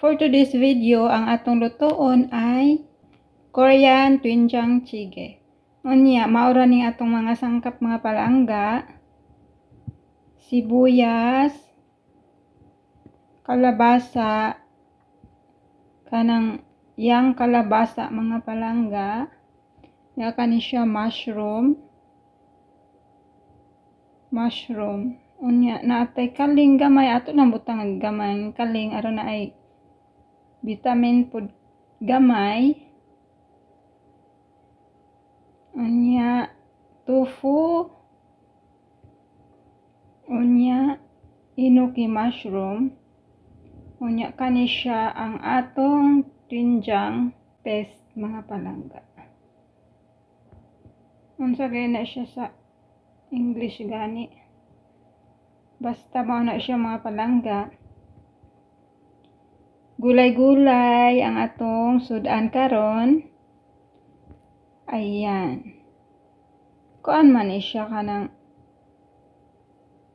For today's video, ang atong lutoon ay Korean doenjang jjigae. Unya, maura ni atong mga sangkap mga palangga, sibuyas, kalabasa, kanang yang kalabasa mga palangga, ya kani siya mushroom. Unya, naatay kaling gamay, ato nang butang gamay kaling aron na ay vitamin food gamay. Unya, tofu. Unya, enoki mushroom. Unya, kani siya ang atong doenjang paste mga palangga. Unsa kay na siya sa English gani. Basta mao na siya mga palangga. Gulay-gulay ang atong sudan karon. Ayan. Kuan man siya kanang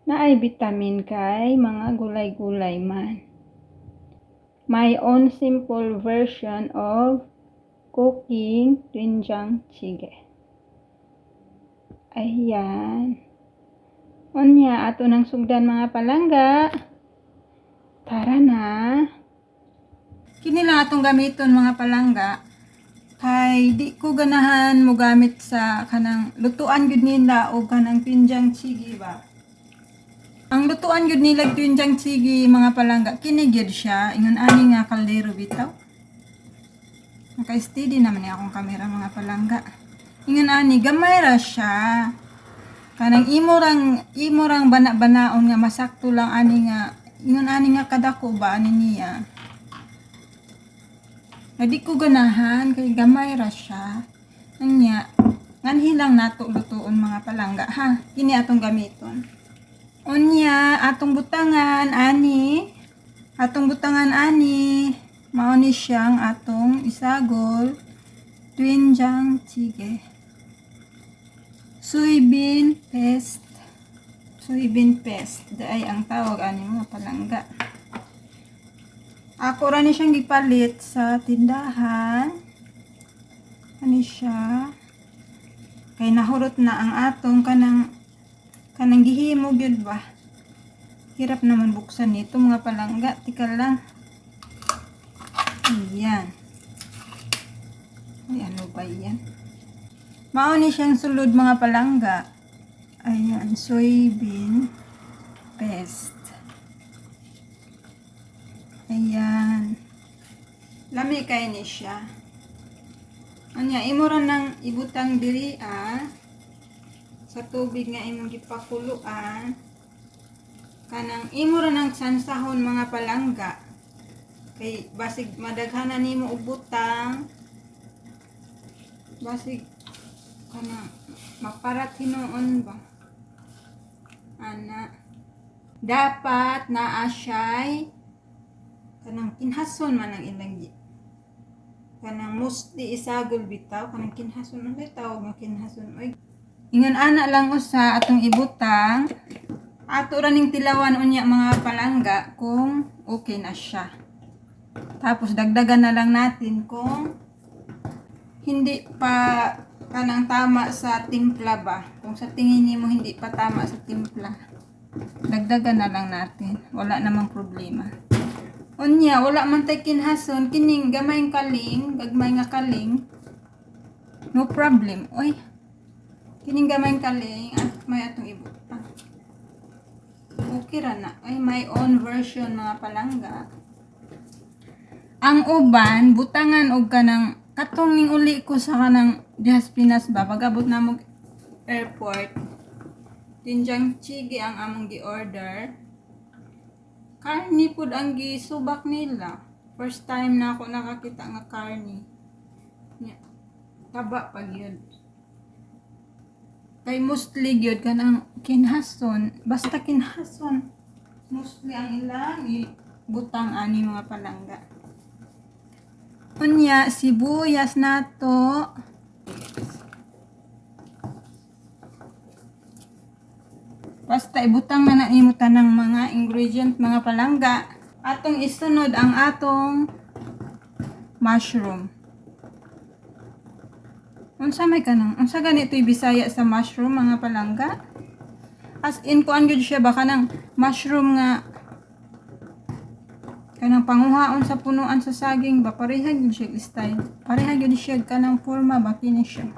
naay vitamin kay mga gulay-gulay man. My own simple version of cooking doenjang jjigae. Ayan. Unya, ato nang sugdan mga palangga. Tara na. Kini lang atong gamiton mga palangga. Kay di ko ganahan mo gamit sa kanang lutuan gyud nila o kanang doenjang jjigae ba. Ang lutuan gyud nila doenjang jjigae mga palangga, kini gyud siya ingon ani nga kaldero bitaw. Naka-steady naman ni akong kamera mga palangga. Ingon ani gamay ra siya. Kanang imorang bana-banaon nga masakto lang ani nga ingon ani nga kadako ba ani niya. Di ko ganahan kay gamay ra siya. Anya nganhi lang nato lutuon mga palangga ha. Kini atong gamiton. Unya atong butangan ani mao ni siyang atong isagol doenjang jjigae. Soybean paste. Daay ang tawag ani mga palangga. Ako ra ni siyang gipalit sa tindahan. Ani siya. Kay nahurot na ang atong kanang gihimo gyud ba. Hirap naman buksan nito mga palangga. Tika lang. Ayan. Ay, ano ba yan? Mao ni siyang sulod mga palangga. Ayan, soybean paste. Ayan. Lami kay ni siya. Anya, imo ra nang ibutang diri sa tubig nga imong gipakuluan. Kanang imo ra nang sansahon mga palangga. Kay basig madaghanan nimo og butang. Basig kanang maparat hinuon ba. Ana dapat naa siya'y kanang kinhason man ang ilang kanang mostly isagol bitaw kanang kinhason ang tawag nga kinhason oy ingon ana lang usa atong ibutang ato ra ning tilawan unya mga palangga kung okay na siya. Tapos dagdagan na lang natin kung hindi pa kanang tama sa timpla ba. Kung sa tingin niyo hindi pa tama sa timpla, dagdagan na lang natin. Wala namang problema. Unya, wala man tay kinhason, kining gagmay nga kaling, no problem. Oy, kining gamay kaling, at may atong ibutang. Okay ra na. Ay, my own version mga palangga. Ang uban, butangan og kanang katong ning uli ko sa kanang Diyas Pinas ba, pag-abot na mo airport, doenjang jjigae ang among gi-order. Karni pud ang gisubak nila. First time na ako nakakita nga karni. Taba pag yun. Kay mostly yun kanang kinhason. Basta kinhason. Mostly ang ilang butang ani mga palangga. Unya, sibuyas nato. Basta ibutang na nimo tanang mga ingredient mga palangga. Atong isunod ang atong mushroom. Unsa ganito'y Bisaya sa mushroom mga palangga? As in kuan gyud siya ba kanang mushroom nga kanang panguhaon sa punuan sa saging ba, pareha gyud siya style. Pareha gyud siya kanang forma ba kini siya.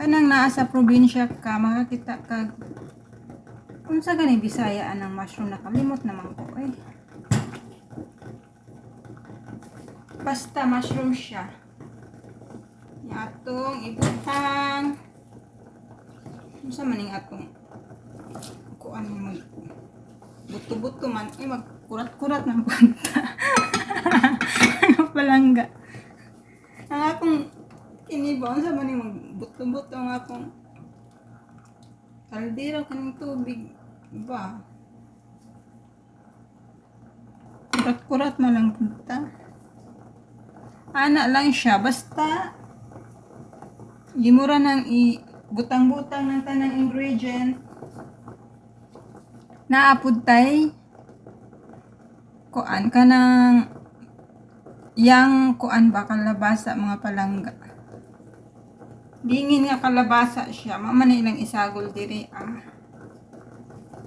Kanang naa sa probinsya ka makakita kag unsa gani Bisaya anang mushroom, nakalimot naman ko eh. Basta mushroom siya. Atong ibutang unsa man ning atong kuan mag buto-buto man ay magkurat-kurat ng punta. Ano palangga. Ang akong kinibon sa man ning magbuto-buto ang akong kaldero kaning tubig ba. Kurat-kurat man lang punta. Ana lang siya basta gimura nang butang-butang ng tanang ingredient naapod tay kuan kanang yang kuan ba kalabasa mga palangga. Dingin nga kalabasa siya, maman ilang isagol diri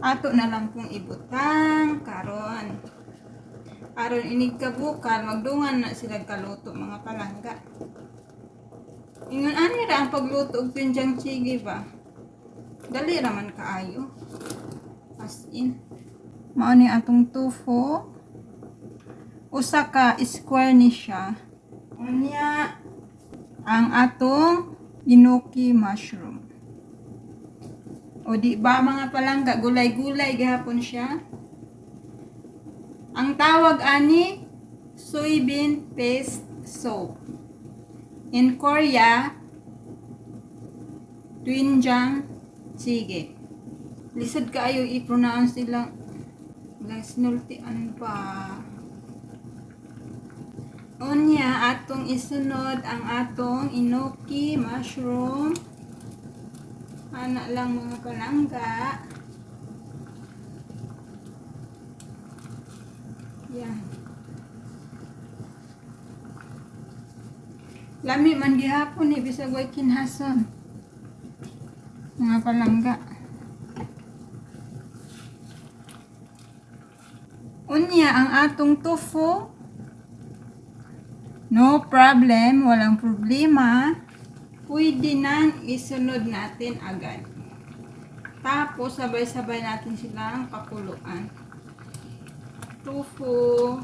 ato na lang pong ibutang karon. Aron inig kabukal magdungan na sila kaluto mga palangga. Ingon ani ra ang pagluto og tinjang chigi ba? Dali ra man kaayo. As in. Mao ni atong tofu. Usa ka square ni siya. Unya ang atong enoki mushroom. O di ba mga palangga, gulay-gulay gihapon siya. Ang tawag ani soybean paste soup. In Korea, doenjang jjigae. Lisod kaayo i-pronounce nilang sinultian pa. Unya atong isunod ang atong enoki mushroom. Ana lang mga palangga. Yan. Lami man gihapon ni bisag way kinhason. Mga palangga. Unya ang atong tofu. No problem, walang problema. Pwede nang isunod natin agad. Tapos sabay-sabay natin silang pakuluan. Tofu.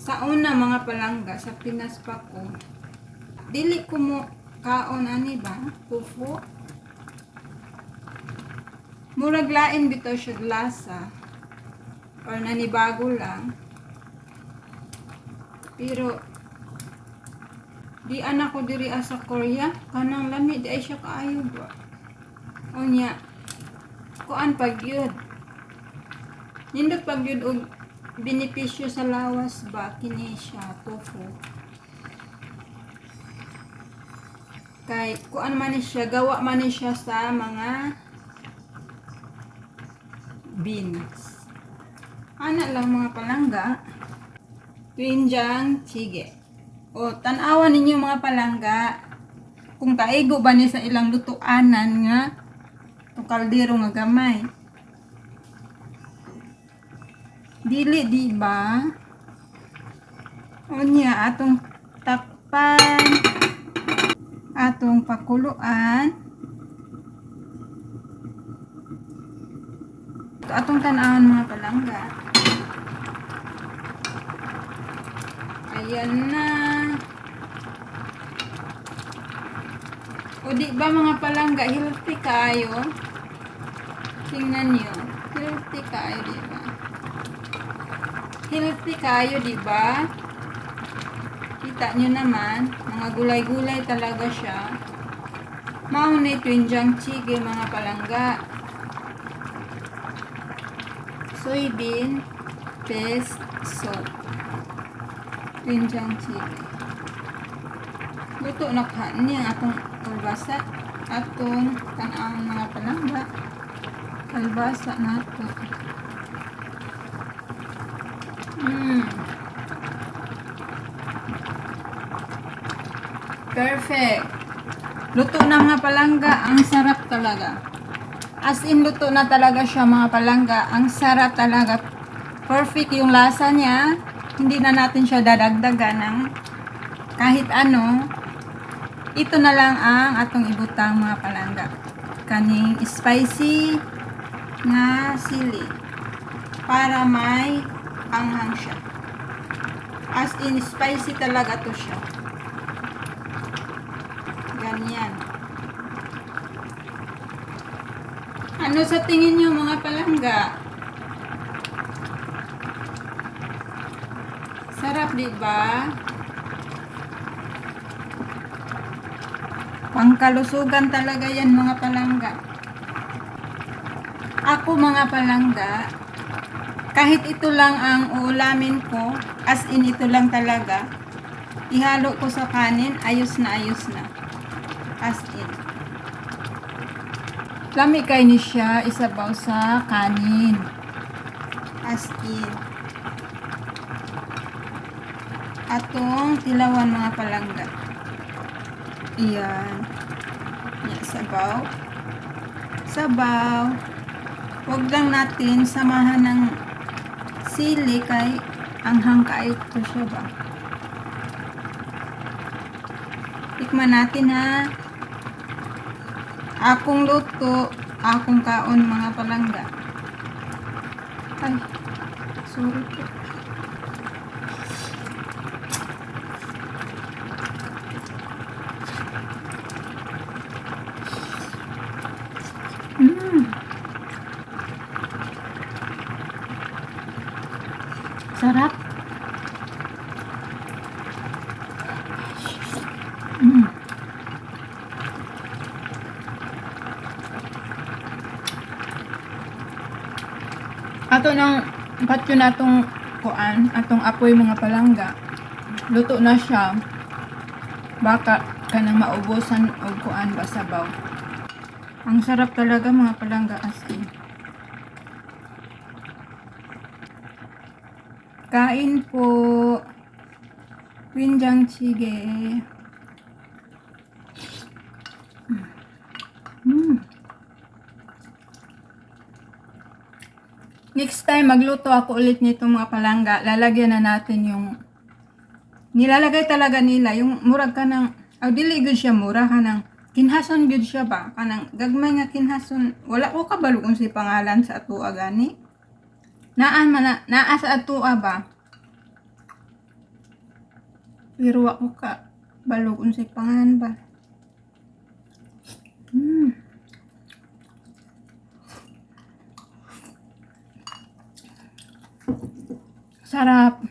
Sa una mga palangga, sa Pinas pa ko, dili ko mo kaon ani ba, tofu. Murag lain bitaw siya lasa. Or nanibago lang. Pero, di anak ko diri sa Korea, kanang lami di ay siya kaayo ba. Unya, kuan pag yun. Nindot pag yun og benepisyo sa lawas ba kini siya tofu. Kay kuan man ni siya, gawa man ni siya sa mga beans. Ana lang mga palangga. Doenjang jjigae. O tan-awan ninyo mga palangga kung kaigo ba ni sa ilang lutuanan nga to kaldero nga gamay. Dili di ba? Unya atong takpan, atong pakuluan. Ito atong tan-awan mga palangga. Ayan na. O di ba mga palangga, healthy kayo? Tingnan nyo. Healthy kayo, di ba? Healthy kayo, di ba? Kita nyo naman, mga gulay-gulay talaga siya. Mauna ito yung doenjang jjigae mga palangga. Soybean paste soup. Doenjang jjigae. Luto na ka niya atong kalbasa, atong tan-ang mga palangga. Kalbasa nato. Mm. Perfect. Luto na mga palangga. Ang sarap talaga. As in, luto na talaga siya mga palangga. Ang sarap talaga. Perfect yung lasa niya. Hindi na natin siya dadagdagan ng kahit ano. Ito na lang ang atong ibutang mga palangga. Kaning spicy na sili. Para may anghang siya. As in, spicy talaga to siya. Ganyan. Ano sa tingin nyo mga palangga? Sarap, diba? Pangkalusugan talaga yan mga palangga. Ako mga palangga, kahit ito lang ang uulamin ko, as in ito lang talaga, ihalo ko sa kanin, ayos na. As in. Lami kay ni siya, isabaw sa kanin. As in. Atong tilawan mga palangga. Iyan. Yan, sabaw. Sabaw. Huwag lang natin samahan ng sili kay anghang ito siya ba. Tikman natin ha. Akong luto, akong kaon mga palangga. Ay, sorry po. Sarap. Ato nang patyo na atong kuan, atong apoy mga palangga. Luto na siya. Baka kanang maubusan og kuan ba sabaw. Ang sarap talaga mga palangga as in. Kain po. Winjang chige. Next time magluto ako ulit nito mga palangga. Lalagyan na natin yung nilalagay talaga nila yung murag ka ng dili gud siya mura ka ng kinhason gud siya ba kanang gagmay nga kinhason. Wala ko kabalo kung si pangalan sa atoa gani. Naa sa atoa ba? Pero ako ka balo kung si pangalan ba. Sarap.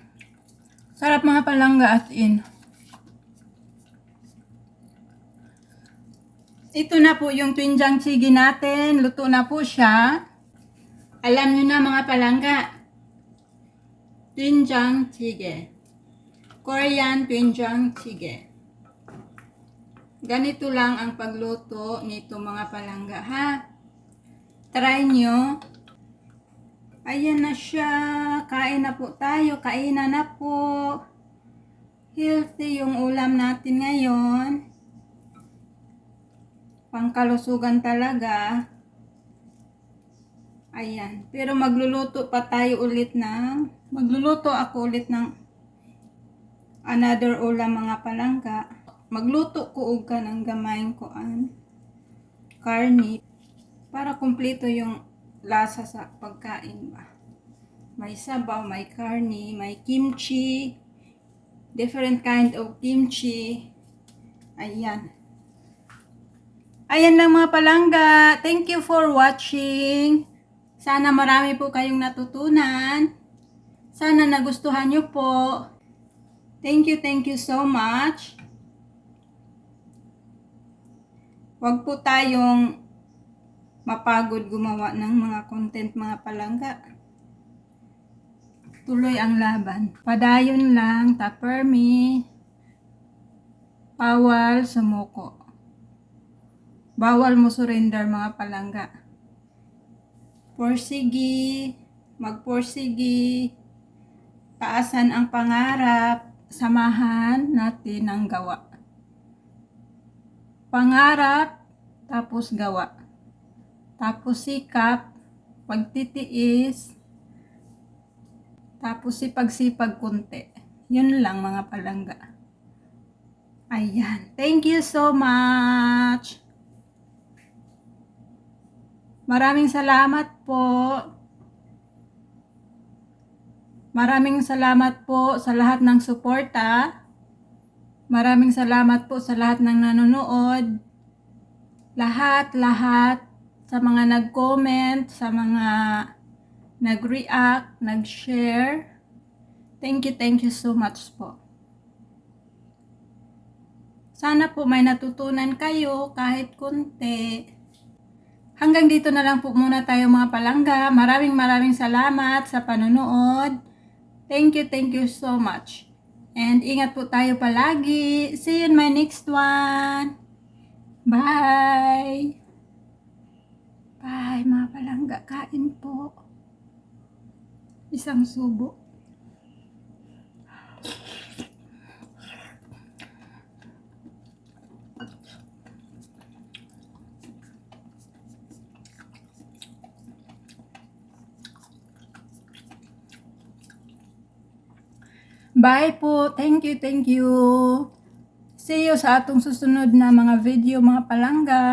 Sarap mga palangga as in. Ito na po yung twinjang chigi natin. Luto na po siya. Alam nyo na mga palangga. Twinjang chigi. Korean twinjang chigi. Ganito lang ang pagluto nito mga palangga ha. Try nyo. Ayan na siya. Kain na po tayo. Kainan na po. Healthy yung ulam natin ngayon. Pangkalusugan talaga. Ayan. Pero magluluto ako ulit ng another ulam mga palangga. Magluto ko og ka ng gamayng kuan. Karni. Para kumpleto yung lasa sa pagkain ba. May sabaw, may karni, may kimchi. Different kind of kimchi. Ayan. Ayan lang mga palangga. Thank you for watching. Sana marami po kayong natutunan. Sana nagustuhan nyo po. Thank you so much. Huwag po tayong mapagod gumawa ng mga content mga palangga. Tuloy ang laban. Padayon lang, tapermi. Bawal sumuko. Bawal mo surrender mga palangga. magpursigi, taasan ang pangarap, samahan natin ang gawa. Pangarap, tapos gawa. Tapos sikap, pagtitiis, tapos sipag-sipag kunti. Yun lang mga palangga. Ayan. Thank you so much. Maraming salamat po. Maraming salamat po sa lahat ng suporta. Maraming salamat po sa lahat ng nanonood. Lahat sa mga nag-comment, sa mga nag-react, nag-share. Thank you so much po. Sana po may natutunan kayo kahit konti. Hanggang dito na lang po muna tayo mga palangga. Maraming salamat sa panonood. Thank you so much. And ingat po tayo palagi. See you in my next one. Bye! Bye mga palangga. Kain po. Isang subo. Bye po. Thank you. See you sa atong susunod na mga video mga palangga.